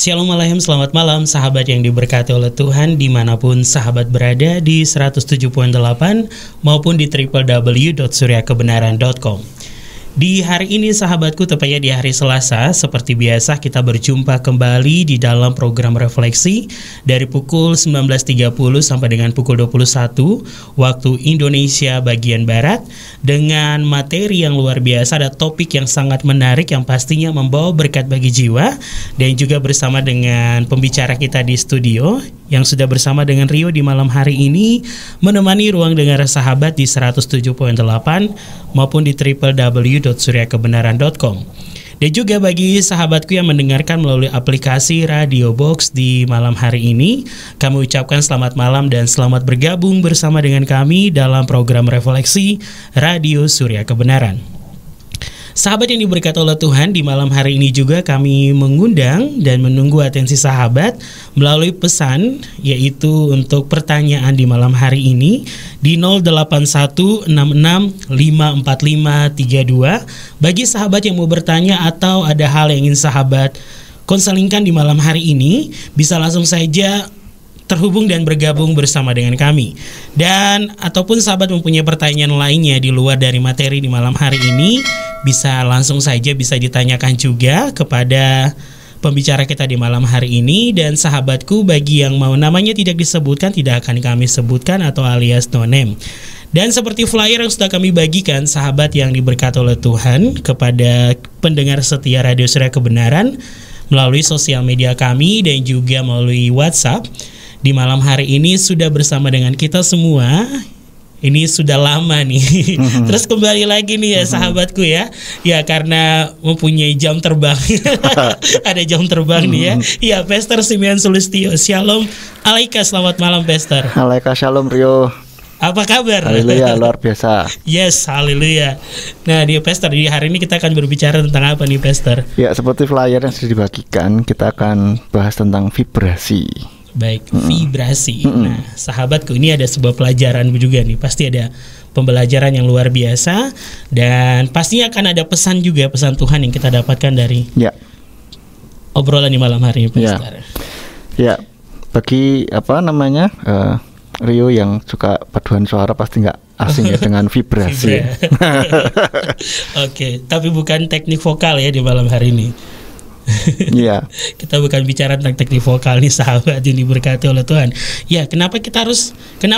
Shalom Aleichem, selamat malam sahabat yang diberkati oleh Tuhan dimanapun sahabat berada di 107.8 maupun di www.suryakebenaran.com. Di hari ini sahabatku, tepatnya di hari Selasa, seperti biasa kita berjumpa kembali di dalam program refleksi dari pukul 19.30 sampai dengan pukul 21 waktu Indonesia bagian Barat, dengan materi yang luar biasa, ada topik yang sangat menarik yang pastinya membawa berkat bagi jiwa, dan juga bersama dengan pembicara kita di studio yang sudah bersama dengan Rio di malam hari ini menemani ruang dengar sahabat di 107.8 maupun di www.suryakebenaran.com. Dan juga bagi sahabatku yang mendengarkan melalui aplikasi Radio Box di malam hari ini, kami ucapkan selamat malam dan selamat bergabung bersama dengan kami dalam program refleksi Radio Surya Kebenaran. Sahabat yang diberkati oleh Tuhan, di malam hari ini juga kami mengundang dan menunggu atensi sahabat melalui pesan, yaitu untuk pertanyaan di malam hari ini di 0816654532. Bagi sahabat yang mau bertanya atau ada hal yang ingin sahabat konselingkan di malam hari ini, bisa langsung saja terhubung dan bergabung bersama dengan kami. Dan ataupun sahabat mempunyai pertanyaan lainnya di luar dari materi di malam hari ini, bisa langsung saja bisa ditanyakan juga kepada pembicara kita di malam hari ini. Dan sahabatku, bagi yang mau namanya tidak disebutkan, tidak akan kami sebutkan atau alias no name. Dan seperti flyer yang sudah kami bagikan, sahabat yang diberkati oleh Tuhan, kepada pendengar setia Radio Surya Kebenaran melalui sosial media kami dan juga melalui WhatsApp, di malam hari ini sudah bersama dengan kita semua. Ini sudah lama nih. Terus kembali lagi nih ya sahabatku ya. Ya karena mempunyai jam terbang. Ada jam terbang nih ya. Ya, Pastor Simeon Sulistyo. Shalom Aleika, selamat malam Pastor. Aleika, shalom Rio. Apa kabar? Haleluya, luar biasa. Yes, haleluya. Nah, di Pastor, di hari ini kita akan berbicara tentang apa nih Pastor? Ya, seperti flyer yang sudah dibagikan, kita akan bahas tentang vibrasi. Baik, vibrasi. Nah, sahabatku, ini ada sebuah pelajaran juga nih. Pasti ada pembelajaran yang luar biasa. Dan pastinya akan ada pesan juga, pesan Tuhan yang kita dapatkan dari obrolan di malam hari ini, Pastor. Ya, bagi Rio yang suka paduan suara pasti nggak asing ya dengan vibrasi. Oke, tapi bukan teknik vokal ya di malam hari ini. Iya. Kita bukan bicara tentang teknik vokal nih sahabat yang diberkati oleh Tuhan. Ya, kenapa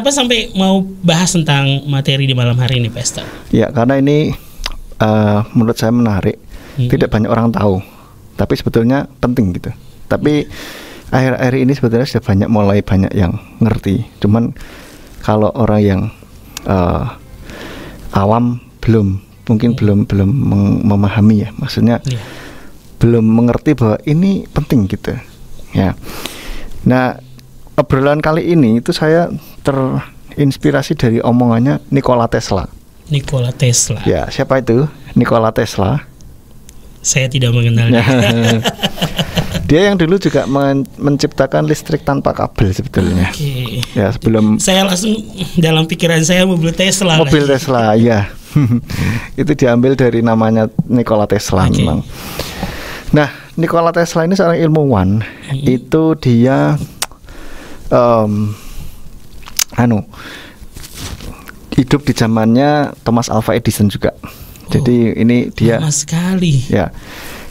sampai mau bahas tentang materi di malam hari ini, Pastor? Ya, karena ini menurut saya menarik. Tidak banyak orang tahu, tapi sebetulnya penting gitu. Tapi akhir-akhir ini sebetulnya sudah mulai banyak yang ngerti. Cuman kalau orang yang awam belum memahami ya. Maksudnya belum mengerti bahwa ini penting gitu ya. Nah, obrolan kali ini itu saya terinspirasi dari omongannya Nikola Tesla. Nikola Tesla. Ya, siapa itu Nikola Tesla? Saya tidak mengenalnya. Dia yang dulu juga menciptakan listrik tanpa kabel sebetulnya. Ya, sebelum saya langsung dalam pikiran saya mobil Tesla. Mobil Tesla, ya. Itu diambil dari namanya Nikola Tesla memang. Nah, Nikola Tesla ini seorang ilmuwan. Itu dia hidup di zamannya Thomas Alva Edison juga. Jadi ini dia lama sekali. Ya.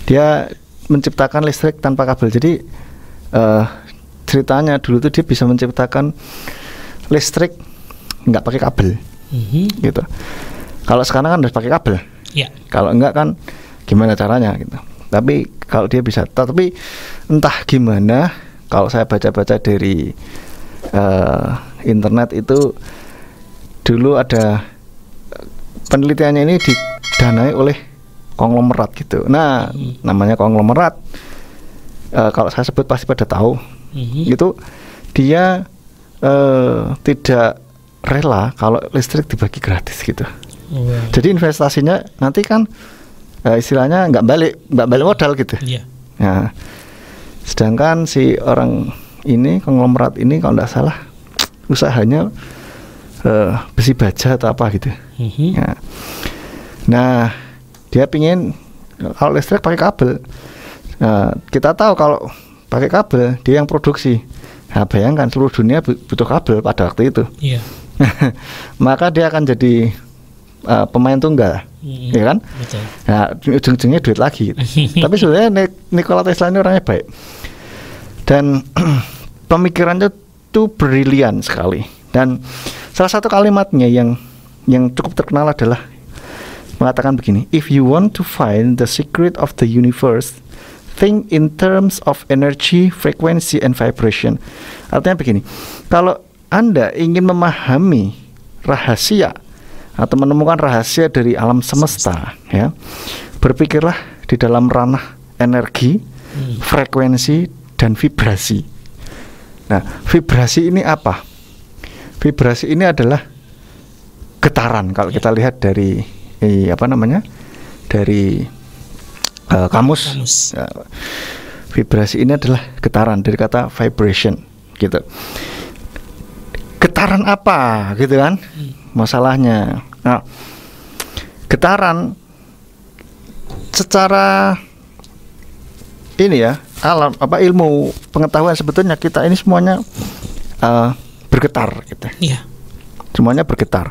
Dia menciptakan listrik tanpa kabel. Jadi ceritanya dulu tuh dia bisa menciptakan listrik nggak pakai kabel. Gitu. Kalau sekarang kan harus pakai kabel. Ya. Kalau enggak kan gimana caranya gitu. Tapi kalau dia bisa, tapi entah gimana, kalau saya baca-baca dari internet itu dulu ada penelitiannya ini didanai oleh konglomerat gitu. Nah, namanya konglomerat, kalau saya sebut pasti pada tahu. Itu dia tidak rela kalau listrik dibagi gratis gitu. Jadi investasinya nanti kan istilahnya nggak balik modal gitu. Nah, sedangkan si orang ini, konglomerat ini kalau nggak salah usahanya besi baja atau apa gitu. Nah, dia pingin kalau listrik pakai kabel. Nah, kita tahu kalau pakai kabel, dia yang produksi. Nah, bayangkan seluruh dunia butuh kabel pada waktu itu. Iya. Maka dia akan jadi pemain tunggal, ya kan? Betul. Nah, ujung-ujungnya duit lagi. Tapi sebenarnya Nikola Tesla ini orangnya baik dan pemikirannya tuh brilian sekali. Dan salah satu kalimatnya yang cukup terkenal adalah mengatakan begini: if you want to find the secret of the universe, think in terms of energy, frequency, and vibration. Artinya begini, kalau Anda ingin memahami rahasia atau menemukan rahasia dari alam semesta, ya, berpikirlah di dalam ranah energi, frekuensi, dan vibrasi. Nah, vibrasi ini apa? Vibrasi ini adalah getaran. Kalau kita lihat dari dari kamus. Vibrasi ini adalah getaran, dari kata vibration, gitu. Getaran apa, gitu kan? Masalahnya. Nah, getaran secara ini ya, ilmu pengetahuan sebetulnya kita ini semuanya bergetar, gitu. Iya. Semuanya bergetar,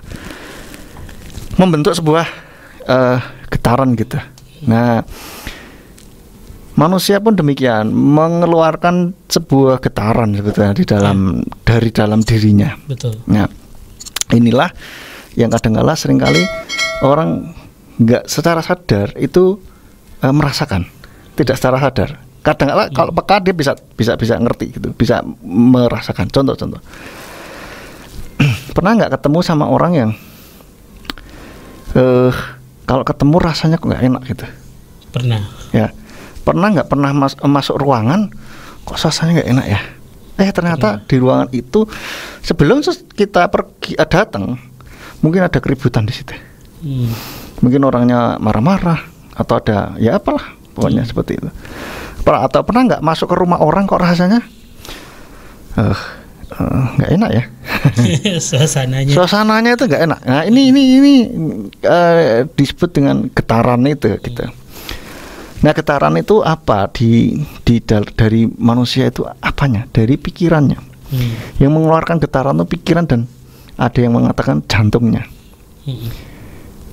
membentuk sebuah getaran, gitu. Nah, manusia pun demikian, mengeluarkan sebuah getaran sebetulnya dari dalam dirinya. Betul. Nah, inilah yang kadang-kala seringkali orang nggak secara sadar itu merasakan, tidak secara sadar. Kadang-kala kalau peka dia bisa ngerti gitu, bisa merasakan. Contoh. Pernah nggak ketemu sama orang yang kalau ketemu rasanya kok nggak enak gitu? Pernah. Ya, pernah masuk ruangan kok suasananya nggak enak ya? Ternyata di ruangan itu sebelum kita pergi datang, mungkin ada keributan di situ. Mungkin orangnya marah-marah atau ada ya apalah, pokoknya seperti itu. Atau pernah nggak masuk ke rumah orang kok rasanya nggak enak ya? Suasananya itu nggak enak. Nah, ini disebut dengan getaran itu, gitu. Nah, getaran itu apa dari manusia itu apanya? Dari pikirannya. Yang mengeluarkan getaran itu pikiran, dan ada yang mengatakan jantungnya.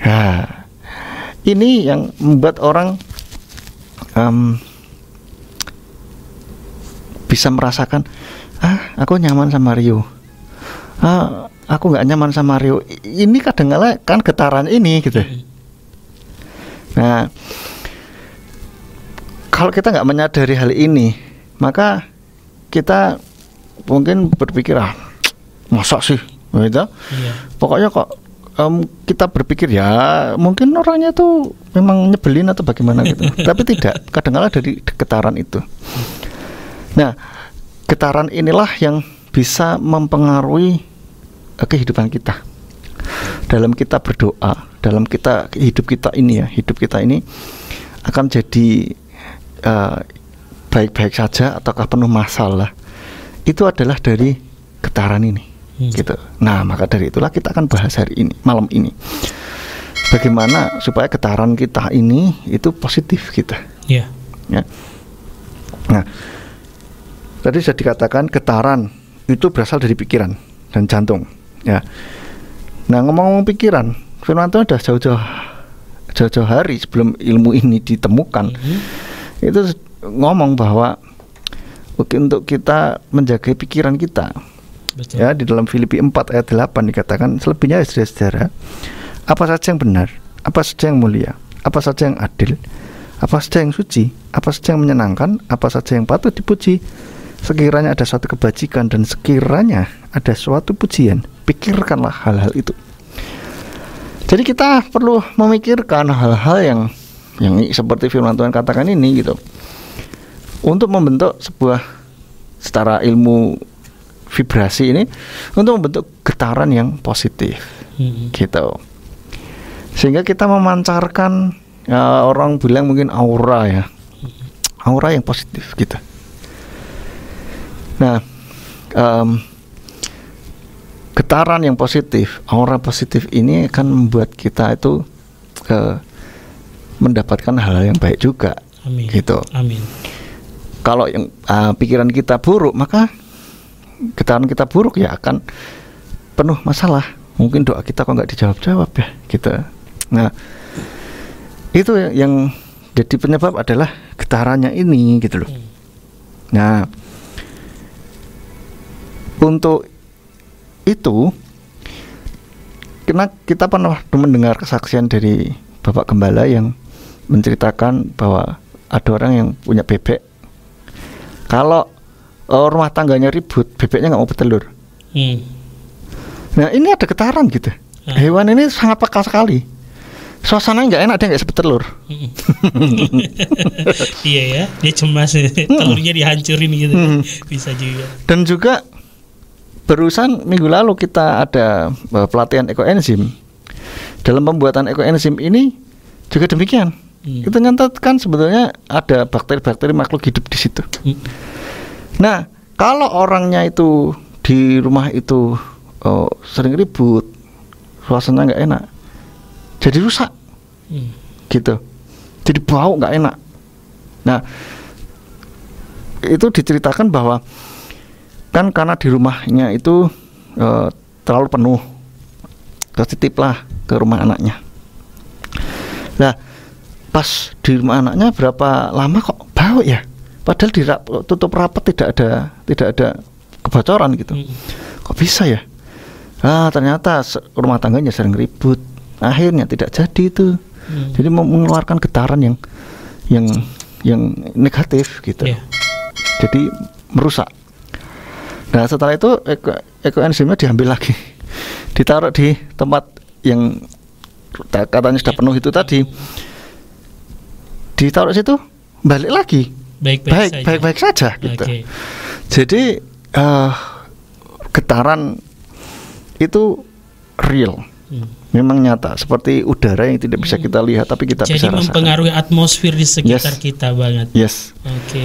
Nah, ini yang membuat orang bisa merasakan, aku nyaman sama Rio, aku nggak nyaman sama Rio. Ini kadang-kala kan getaran ini, gitu. Nah, kalau kita nggak menyadari hal ini, maka kita mungkin berpikir, masa sih, gitu. Pokoknya kok kita berpikir ya mungkin orangnya tuh memang nyebelin atau bagaimana gitu. Tapi tidak, kadang-kala dari getaran itu. Nah, getaran inilah yang bisa mempengaruhi kehidupan kita. Dalam kita berdoa, dalam hidup kita ini akan jadi baik-baik saja ataukah penuh masalah, itu adalah dari getaran ini, gitu. Nah, maka dari itulah kita akan bahas malam ini, bagaimana supaya getaran kita ini itu positif, gitu. Ya. Nah, tadi sudah dikatakan getaran itu berasal dari pikiran dan jantung, ya. Nah, ngomong-ngomong pikiran, firman Tuhan sudah jauh-jauh hari sebelum ilmu ini ditemukan, itu ngomong bahwa untuk kita menjaga pikiran kita. Betul. Ya, di dalam Filipi 4 ayat 8 dikatakan, selebihnya saudara-saudara, apa saja yang benar, apa saja yang mulia, apa saja yang adil, apa saja yang suci, apa saja yang menyenangkan, apa saja yang patut dipuji, sekiranya ada suatu kebajikan dan sekiranya ada suatu pujian, pikirkanlah hal-hal itu. Jadi kita perlu memikirkan hal-hal yang seperti firman Tuhan katakan ini, gitu, untuk membentuk sebuah, secara ilmu vibrasi ini, untuk membentuk getaran yang positif, gitu. Sehingga kita memancarkan, orang bilang mungkin aura, ya, aura yang positif, gitu. Nah, getaran yang positif, aura positif ini akan membuat kita itu mendapatkan hal-hal yang baik juga. Amin. Gitu. Amin. Kalau yang pikiran kita buruk, maka getaran kita buruk ya akan penuh masalah. Mungkin doa kita kok nggak dijawab-jawab ya gitu. Nah, itu yang jadi penyebab adalah getarannya ini gitu loh. Nah, untuk itu karena kita pernah mendengar kesaksian dari Bapak Gembala yang menceritakan bahwa ada orang yang punya bebek. Kalau rumah tangganya ribut, bebeknya nggak mau bertelur. Nah, ini ada getaran gitu. Hewan ini sangat peka sekali. Suasananya nggak enak, dia nggak bisa bertelur. Iya ya, dia cemas telurnya dihancurin gitu. Bisa juga. Dan juga barusan minggu lalu kita ada pelatihan ekoenzim. Dalam pembuatan ekoenzim ini juga demikian. Itu nyatakan sebetulnya ada bakteri-bakteri makhluk hidup di situ. Nah, kalau orangnya itu di rumah itu sering ribut, suasana nggak enak, jadi rusak, gitu. Jadi bau nggak enak. Nah, itu diceritakan bahwa kan karena di rumahnya itu terlalu penuh, terus titiplah ke rumah anaknya. Nah, pas di rumah anaknya berapa lama kok bau ya? Padahal tutup rapat tidak ada kebocoran gitu. Kok bisa ya? Ternyata rumah tangganya sering ribut. Akhirnya tidak jadi itu. Jadi mengeluarkan getaran yang negatif gitu. Jadi merusak. Nah, setelah itu ekoenzimnya diambil lagi, ditaruh di tempat yang katanya sudah penuh itu tadi. Ditaruh situ, balik lagi baik-baik saja gitu. Jadi getaran itu real, memang nyata, seperti udara yang tidak bisa kita lihat tapi kita jadi bisa rasakan. Jadi mempengaruhi atmosfer di sekitar kita banget. Oke,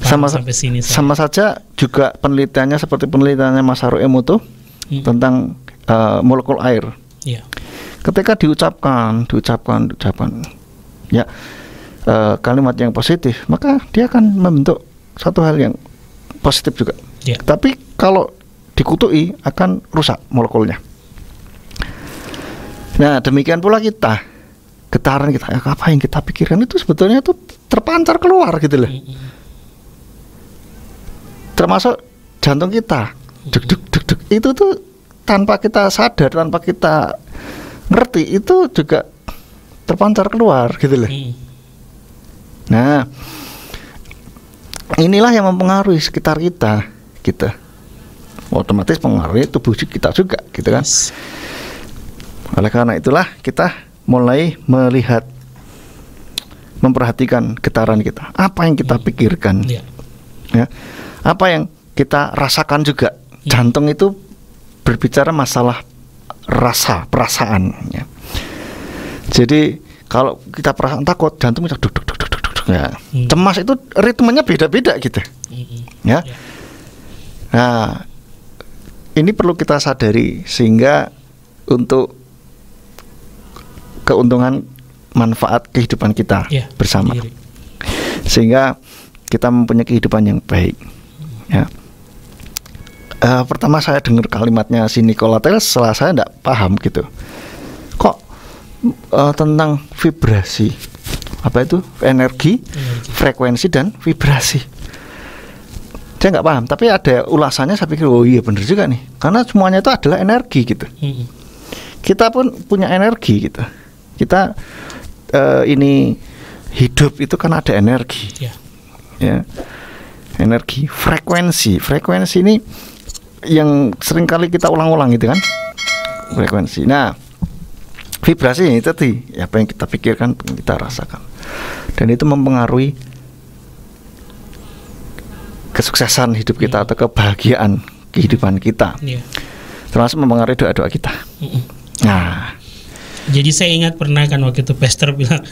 sampai sini. Sama saja juga penelitiannya seperti penelitiannya Masaru Emoto tentang molekul air. Ketika diucapkan ya kalimat yang positif, maka dia akan membentuk satu hal yang positif juga. Tapi kalau dikutuki akan rusak molekulnya. Nah, demikian pula kita, getaran kita, apa yang kita pikirkan itu sebetulnya itu terpancar keluar gitu loh. Termasuk jantung kita, deg-deg, itu tuh tanpa kita sadar, tanpa kita ngerti, itu juga terpancar keluar gitu loh. Nah, inilah yang mempengaruhi sekitar kita, otomatis mempengaruhi tubuh kita juga, gitu kan? Oleh karena itulah kita mulai melihat, memperhatikan getaran kita, apa yang kita pikirkan, ya, apa yang kita rasakan juga. Jantung itu berbicara masalah rasa, perasaan. Ya. Jadi kalau kita perasaan takut, jantung bisa duk. Ya. Cemas itu ritmenya beda-beda gitu. Ya. Nah, ini perlu kita sadari sehingga untuk keuntungan manfaat kehidupan kita bersama. Sehingga kita mempunyai kehidupan yang baik. Ya. Pertama saya dengar kalimatnya si Nikola Tesla, saya tidak paham gitu. Kok tentang vibrasi, apa itu energi, frekuensi dan vibrasi. Saya nggak paham, tapi ada ulasannya. Saya pikir, oh iya benar juga nih, karena semuanya itu adalah energi gitu. Kita pun punya energi gitu. Kita ini hidup itu kan ada energi, ya, energi, frekuensi ini yang sering kali kita ulang-ulang gitu kan, frekuensi. Nah, vibrasi ini tadi, apa yang kita pikirkan, kita rasakan, dan itu mempengaruhi kesuksesan hidup kita atau kebahagiaan kehidupan kita, termasuk mempengaruhi doa-doa kita. Nah, jadi saya ingat pernah kan waktu itu pastor bilang,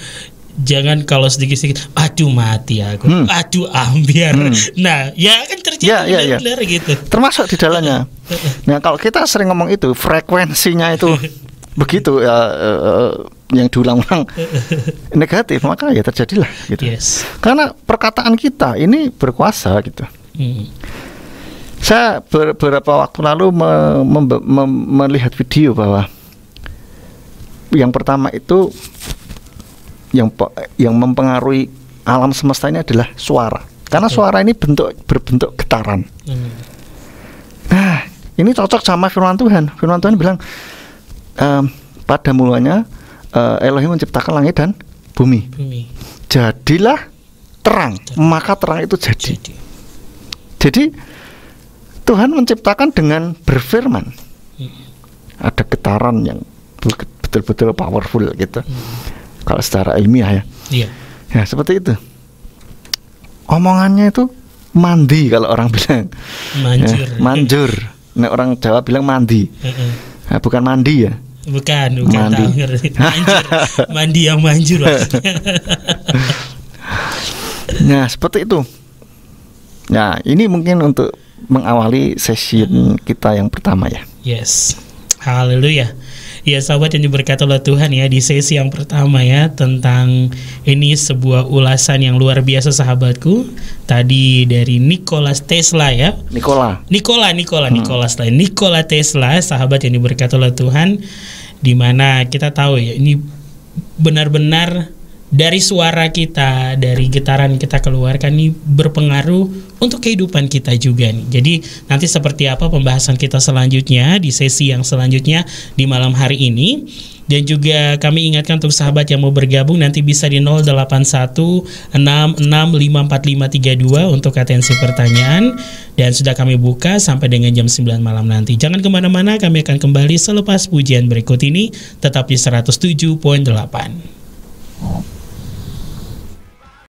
jangan kalau sedikit-sedikit, aduh mati aku, aduh ambiar. Nah, ya kan terjadi benar gitu. Termasuk di dalamnya. Nah, kalau kita sering ngomong itu, frekuensinya itu begitu ya, yang diulang-ulang negatif, maka ya terjadilah gitu. Yes. Karena perkataan kita ini berkuasa gitu. Saya beberapa waktu lalu melihat video bahwa yang pertama itu yang mempengaruhi alam semesta ini adalah suara. Karena suara ini berbentuk getaran. Nah, ini cocok sama firman Tuhan. Firman Tuhan bilang pada mulanya Elohim menciptakan langit dan bumi. Jadilah terang, maka terang itu jadi. Jadi Tuhan menciptakan dengan berfirman. Ada getaran yang betul-betul powerful gitu. Kalau secara ilmiah ya. Iya. Ya seperti itu. Omongannya itu mandi kalau orang bilang. Manjur. Ya, manjur. Nah, orang Jawa bilang mandi. Nah, bukan mandi ya. Bukan mandi. Tahu ngerti. Manjur. Mandi yang manjur maksudnya. Nah, seperti itu. Nah, ini mungkin untuk mengawali sesi kita yang pertama ya. Yes. Haleluya. Ya sahabat yang diberkati oleh Tuhan ya, di sesi yang pertama ya, tentang ini sebuah ulasan yang luar biasa sahabatku. Tadi dari Nikola Tesla ya. Nikola Tesla, sahabat yang diberkati oleh Tuhan, di mana kita tahu ya, ini benar-benar dari suara kita, dari getaran kita keluarkan ini berpengaruh untuk kehidupan kita juga nih. Jadi nanti seperti apa pembahasan kita selanjutnya di sesi yang selanjutnya di malam hari ini. Dan juga kami ingatkan untuk sahabat yang mau bergabung nanti bisa di 0816654532 untuk atensi pertanyaan. Dan sudah kami buka sampai dengan jam 9 malam nanti. Jangan kemana-mana, kami akan kembali selepas pujian berikut ini. Tetap di 107.8.